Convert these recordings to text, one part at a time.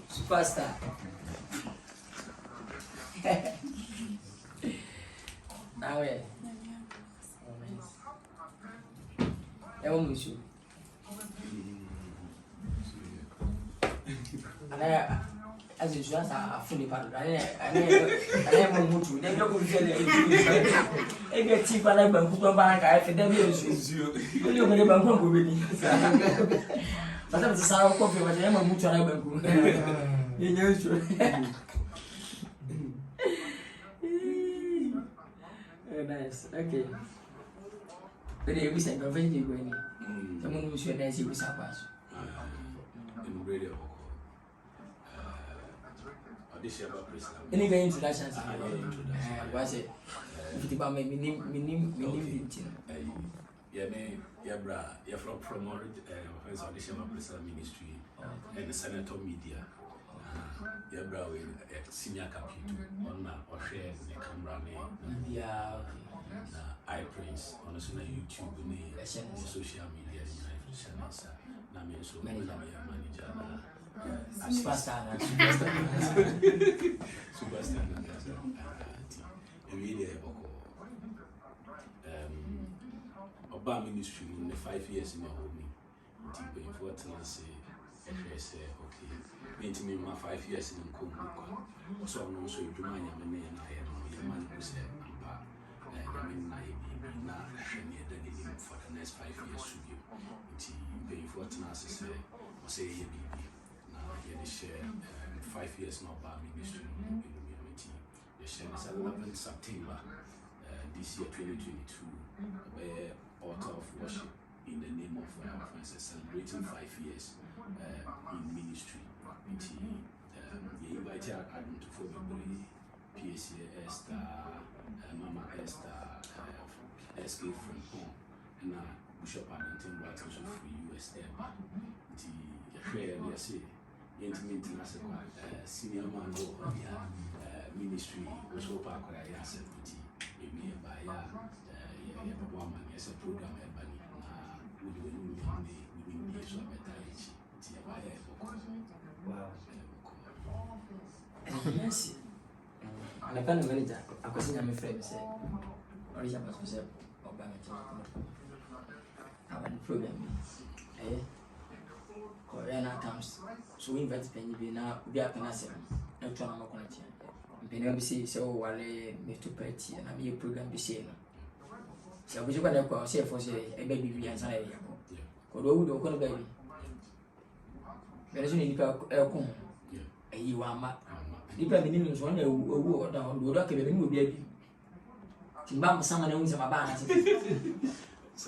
Superstar. Now where? I won't miss you. And as you should have fully pardoned. I am going to never go to a get cheap and I'm going to buy a for them. You're going to go with me. But that's a sour coffee, but I am a mutual bank. You know, nice. Okay. But we say, go very good. Someone who should dance with Sabas. In radio. Odehyieba Priscilla. Any very introductions? Was it? If it about me, yeah, you're from Odehyieba Priscilla Ministry and the Senator Media. Yeah, bro, senior capital on or share the camera name. Yeah, I Prince on YouTube and social media channels. Name so many manager. Superstar. Oba ministry in the 5 years in my home. Until say, okay, maintain my 5 years in Congo. So I'm also doing my name and I am man who said, I mean, I not for the next 5 years to be. Until paying for tenants, say, now you share 5 years now by ministry in the community. The share is 11th September this year 2022, where altar of worship in the name of our friends celebrating 5 years in ministry. We invited our to February, PSA Esther, Mama Esther, SK from home, and Bishop Arlington Watson for US Air. The say, intimate senior man ministry was so park where I said, me by woman as a program. Yes. And I can't manage that. I was in my friend said, Odehyieba Priscilla, I want to program. Korean times. So we invite Penny now, we are going to say, no trauma connection. Penny say, so while they to party and I be a program be saying. So we should go say for say a baby be inside. Kwadwo Nkansah baby. There is no need to you are mad. The prime minister one a war down, do not give him baby. Timbam someone owns a banana.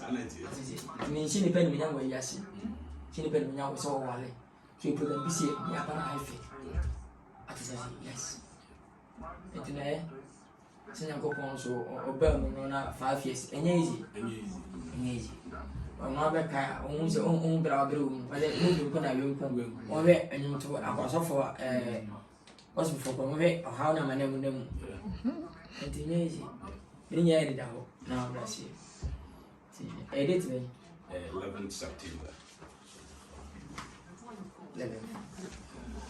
I mean, she depends on young way, yes. She depends on young so wally. She put them busy, I fit. I said, yes. And today, Senator Coponso or Berman 5 years, and easy. Or not a car, owns your own room, but then you can have your problem. Or and you to I was for what's before Pomove or how am I never know. And easy. Then you added out. Now, bless you. Edit me. 11th September. 11.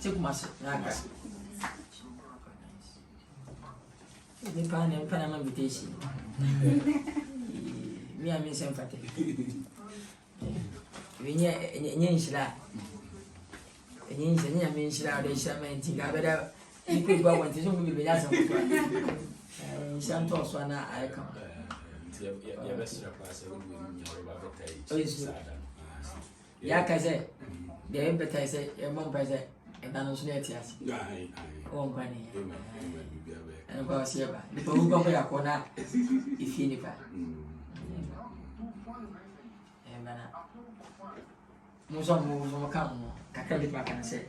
Take my the pan and Panama invitation. Me and Miss Empathy. Winyensla. Enyinsenya menshira Odehyieba tinga beda people go want to be yasa kwa. Shanto so na I come. Yeah, best surprise Ya kaze. The empathy say your mom pese and dan so na tias. Oh kwani. And go see ba. The who go ya kona if you nipa. Bana muzo kan kakra bi kan say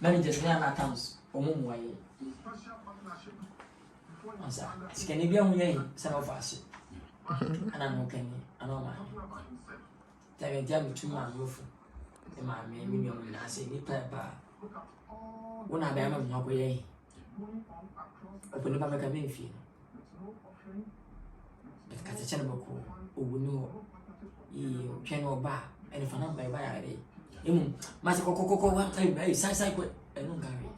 managers na na accounts omumu ayi asa sikani bia hu yai sana ofasi ana no kani ana ma tabe dia mutuma yofu e ma me mi na say ni pa ba wona ba ma mu akoyai oponi pa ka me fi kata chana bako ogunu i piano ba and fana by ya re Mas koko one time I sai ko eno ngare.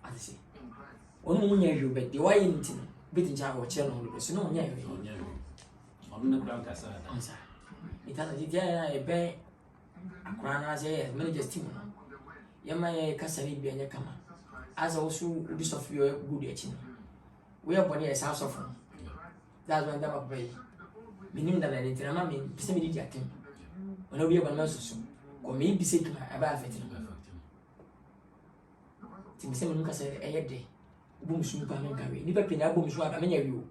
Ati se. Onu munya hwe be de why ntin bit nja ho che no be so no munya hwe. Onu na kran kasa da. Ansa. Itana di dia e be akra na se manager team no. Yama ye kasa ni bia nya kama. Asa also ubi sof yo good e chi no. We are born as house of. That's when that pay. Minim da na ntina ma me pese me di atem. Ona obi e born ma so. Ko me bi se tuma aba afeti no. Ti me se me nunca se e de. Bom su pa me gawe. Ni ba penya bom su aba me nya wi o.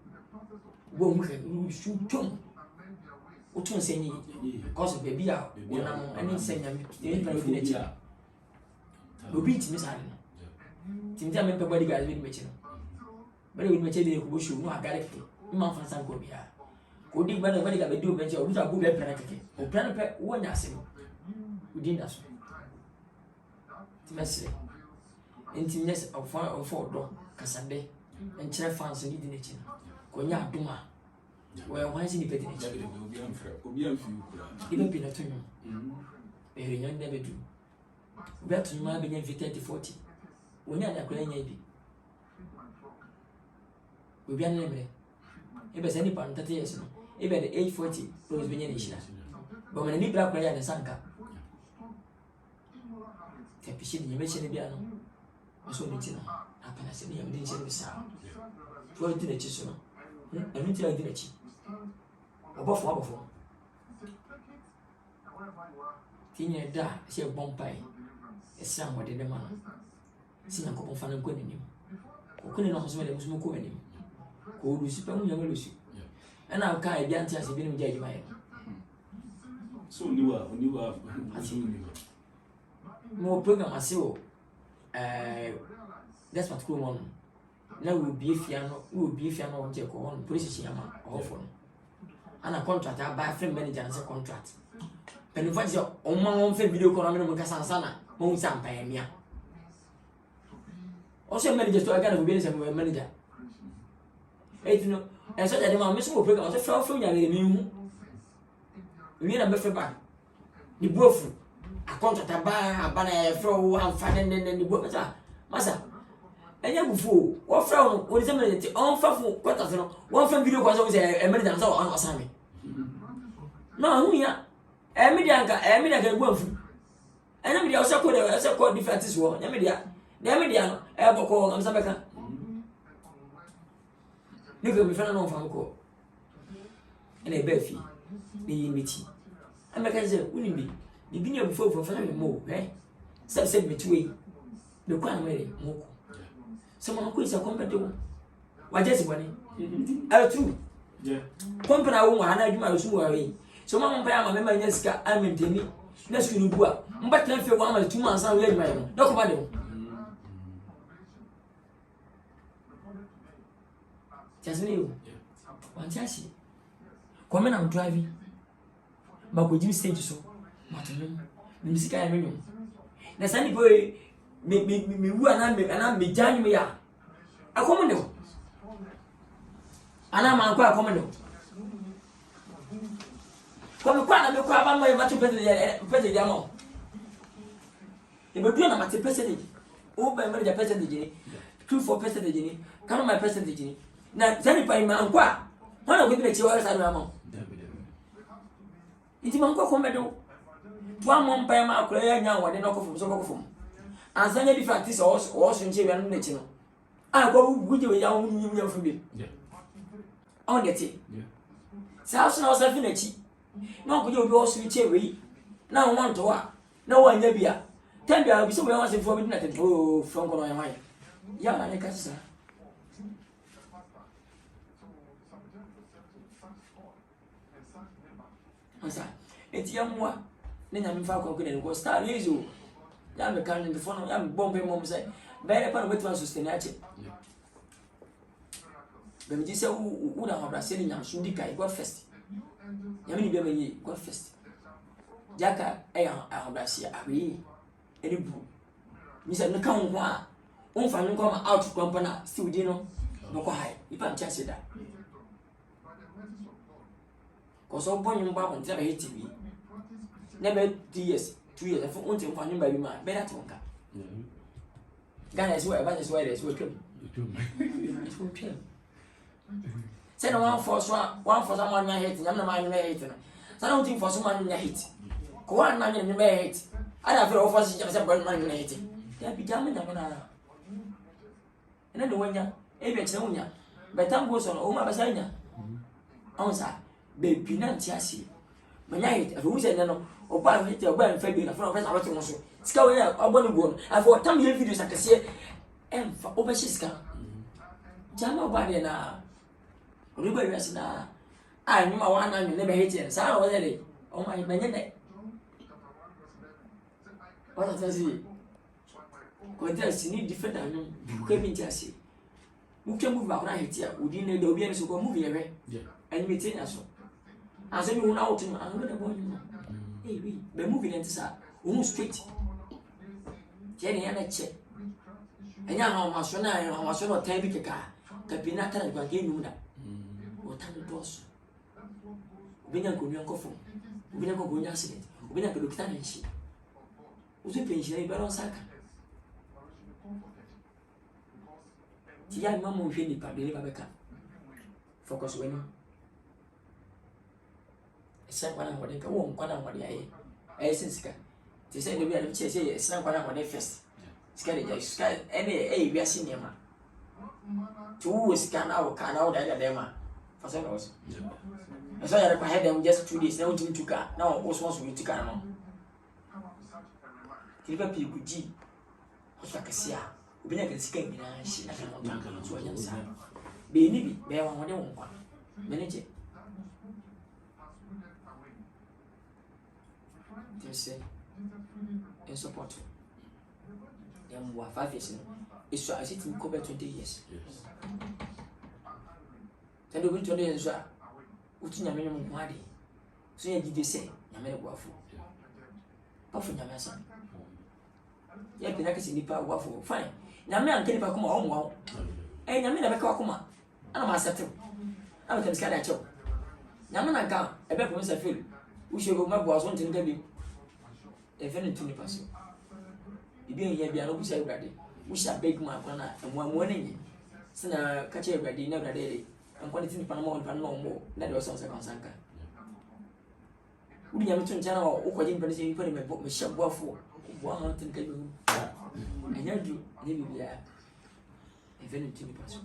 Bom ke su tum. O tun se ni cause baby a ona mo ani se nya me e pa obi na chi. Obi ti me sa no. Ti me me pe body guys we me chi no. Bale we me chi de ko bo show no agare ke. Ma fa san ko bia. Ko di bale ga be do be chi o ta bu be pera keke. O pera pe wo nya se no. Udi na so. Ti me se. Enti nyes of do kasande. Enchire fans ni di na chi no. Ko nya aduma. We wan si ni peti ni chi. Obi am fi kura. Ibe pina to nyu. E nyan de be du. Obi atu ma be nya 30-40. Oni ada kula nya bi. Obi an lemre. Ebe se ni pa 30 years no. Ebe de age 40 rose be nya ni shira. Ba man ni bra kula ya na sanka. Te pishi ni me chene bi ano. So ni tina. Apana se ni am di chene bi sa. Fo di na chi so no. Anu ti di na chi. Obofo. Tinye da se bompai. Esa mo de ma no. Si na ko fa na ko ni. Ko ni no so me de musu ko ni. Ko du si pa mu nya me lusi. Ana ka e bi anti ase bi ni jaji mai. So ni wa asu ni wa. Mo program ase o that's what cool one. Na we be fia no on je ko on police shi ama ofo no. Ana contract aba frame manager na say contract. Pẹ̀lú fọ́jì ọmọ wọn fẹ́ video call ọmọ mi kasa nsana mo ń sa mpaya mia. O se manager to aga na bi se mo manager. Tu no, e so jade ma me so program o se fra nya le mi hu. Mi na be fe ba. Ni buofu. A contract aba na e fra wo amfa ne ni buofu sa. Masa. Enya bufu o fra no o se manager on fa fu kwata so no. Won fa video call so se manager na so on asami. No hu ya. Media ga gwanfu. Media o se ko different is wo. Media no e boko am sabeka. Ni go mi fa na no fa ko. Ene be fi. Ni yimiti. Ameka ze uni bi. Ni bi ni obufo fa na mo, se meti we. Le kwa na mere mo ko. So ma ko isa kompete wo. Wa jesi boni. True. Yeah. Kompana wo wa na adwuma lo su wa we. So mama mpa ama mema nya sika amenteni na sukuru bua mbata mfe wa ama 2 months an we adwuma no doko ba de wo jasini wo wantiashi come na drive ba ko jim stage so matunu ni sika ya menyo na sani boy me wu ana me janyu me ya akomo ne ana man ko akomo ne Como quando me kwa ba mai matu pese de amo. E be na mate pese de. O ba mai de pese de jini. 2 for pese de jini. Kama my pese de jini. Na zani pa ima ankwa. Wana go bi na chiwa sa do amo. Iti man kwa kombe do. Twa mo mpa ma akura ya nya wode no kofum so kofum. Ansanya bi practice o so nche wi anu na chi no. Ah kwa guje we ya hu nyi fu bi. On get it. Sa so na o sa fi na chi. No ko obi o switch away na won to a na wanya bia tambia bi so we wan se fo bi na te from kono yan ya na ne kasa asa eti amwa ne nya mfa ko ne ko star lezo ya me kan ne fo no ya me bombe mom say bere pa no wetu sustain ache be mi ji se u na habra se ni nya so di kai go first Yamini be menyi go first. Jaka ahodasia awi eni bu. Mi se no kan ho a on fa no come out kwampa na still di no no ko hai. Ipa ncha se da. Ko so bonyu mba ko ntia be TV. never 2 years, 2 years. I want to find him by my better to come. Ghana is where about this way is with him. Send one for someone I hate, I'm not mind hating. So I don't think for someone I hate. Go on, man, in the hate. I have to offer just about money hating. They'll be jamming. And then the winner, Abia, but time goes on, Oma Basania. Answer, baby, Nancy. When I hate, who's a no, or buy it or buy and Fabian, from a also. Scour out, I want to go. I've got time videos I can see, and for Obashiska. Jama body now. Everybody was now. I knew my one and never hated, so I was ready. Oh, my man. What does I see? Because you need different than you came in Jesse. You can move back right here. We didn't know the obedience to go movie away. And we take us. As you know, out in I'm going to go. Hey, we're moving into that. Who street? Jenny and a check. And now, my son, I was not telling the car. Capinata and Guagin. What time it was? We don't go young phone. We don't go accident. We don't go look at she. Who's a pension? But on Saka. Tia mamma will finish by the Rebecca. Focus winning. A second one, what they go on, what they are. Since they say we are chasing a snap one they first. Scary, sky, any we are senior. Two scan out, can out at them for some hours. I saw I had them just 2 days, now to car. Now, was once we took car. Liverpool could G. What's like a seer? We never escape in a ship. I cannot so young son. Be nibby, bear one one. Manage it. They say, in support. Them were 5 years. It's so I sit in cover 20 years. Then the winter days are. Which is a minimum money. So you did say, I made a waffle. Often, your son. You have been like a nipper waffle. Fine. Now, me and Kenny come home. And I mean, I come on. I'm a settle. I can scan at you. Now, man, I can't. I bet once I feel. We should go my boss wanting to be a very 20%. You being here, be an officer ready. We shall beg my corner and 1 morning. Send a catch everybody never daily. I'm quality Panama and no more. That was also Consanka. We have to channel or quite impressive for my book, Michelle Waffle. 100 cable. I know you, maybe we are a very 20%.